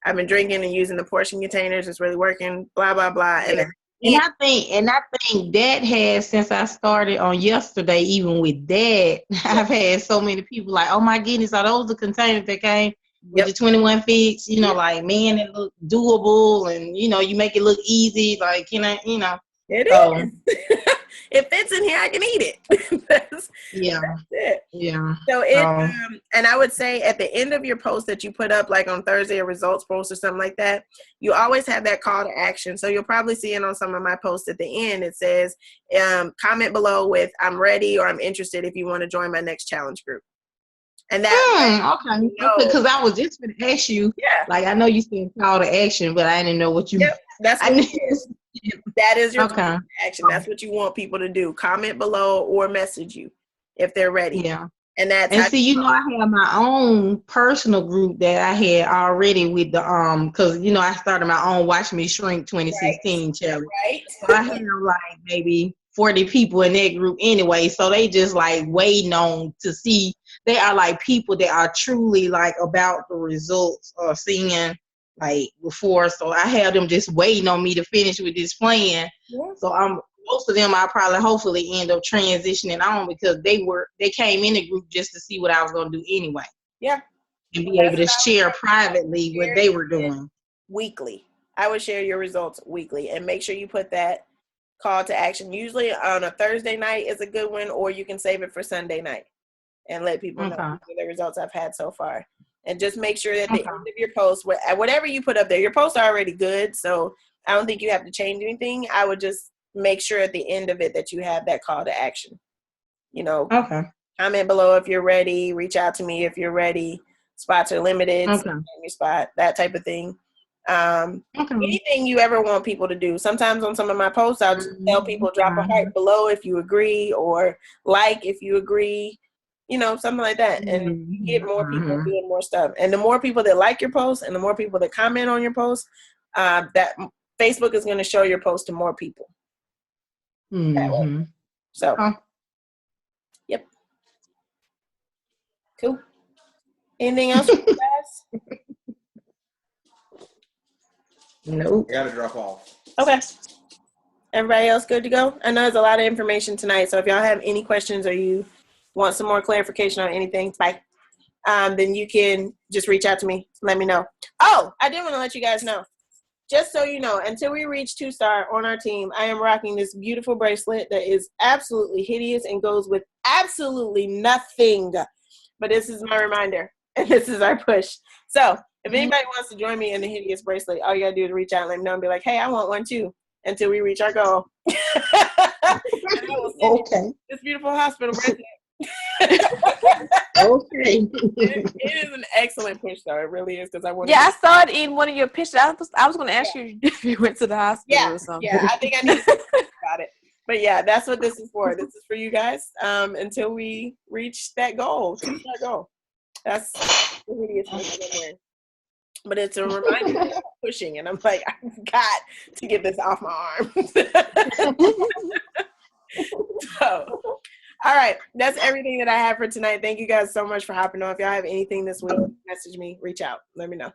I've been drinking and using the portion containers. It's really working, blah, blah, blah. Yeah. And I think that has, since I started on yesterday, even with that, I've had so many people like, oh my goodness, are those the containers that came with the 21 fix? Like, man, it look doable, and you make it look easy. Like, it is. It fits in here. I can eat it. That's it. Yeah. So and I would say at the end of your post that you put up, like on Thursday, a results post or something like that, you always have that call to action. So you'll probably see it on some of my posts at the end. It says, comment below with I'm ready or I'm interested if you want to join my next challenge group. And that okay. Because I was just going to ask you. Yeah. Like, I know you said call to action, but I didn't know what you. Yep. That's what it is. That is your call to action. That's what you want people to do. Comment below or message you if they're ready. Yeah. And that's I have my own personal group that I had already with the because I started my own Watch Me Shrink 2016 challenge. Right. So I have like maybe 40 people in that group anyway. So they just like waiting on to see. They are like people that are truly like about the results or seeing like before. So I have them just waiting on me to finish with this plan. Yeah. So most of them I probably hopefully end up transitioning on because they came in the group just to see what I was going to do anyway. Yeah. And be able to share privately what they were doing. Weekly. I would share your results weekly and make sure you put that call to action. Usually on a Thursday night is a good one, or you can save it for Sunday night and let people know the results I've had so far. And just make sure that at the end of your post, whatever you put up there, your posts are already good. So I don't think you have to change anything. I would just make sure at the end of it that you have that call to action. Comment below if you're ready. Reach out to me if you're ready. Spots are limited. Your spot, that type of thing. Anything you ever want people to do. Sometimes on some of my posts, I'll just tell people drop a heart below if you agree, or like if you agree. Something like that. And you get more people doing more stuff. And the more people that like your post and the more people that comment on your post, that Facebook is going to show your post to more people. So, yep. Cool. Anything else, guys? Nope. Gotta drop off. Okay. Everybody else good to go? I know there's a lot of information tonight, so if y'all have any questions or you want some more clarification on anything, then you can just reach out to me. Let me know. Oh, I did want to let you guys know. Just so you know, until we reach 2-star on our team, I am rocking this beautiful bracelet that is absolutely hideous and goes with absolutely nothing. But this is my reminder, and this is our push. So if anybody wants to join me in the hideous bracelet, all you got to do is reach out and let me know and be like, hey, I want one too, until we reach our goal. Okay. This beautiful hospital bracelet. Okay. It is an excellent push, though. It really is, because I want. Yeah, I saw it in one of your pictures. I was going to ask you if you went to the hospital or something. Yeah, I think I need to think about it. But yeah, that's what this is for. This is for you guys until we reach that goal. That goal. That's the hideous bracelet I'm wearing. But it's a reminder that I'm pushing, and I'm like, I've got to get this off my arm. So, all right, that's everything that I have for tonight. Thank you guys so much for hopping on. If y'all have anything this week, message me, reach out, let me know.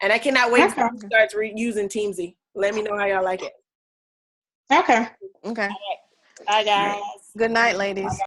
And I cannot wait to start using Teamzy. Let me know how y'all like it. Okay. Okay. Bye, guys. Good night, ladies.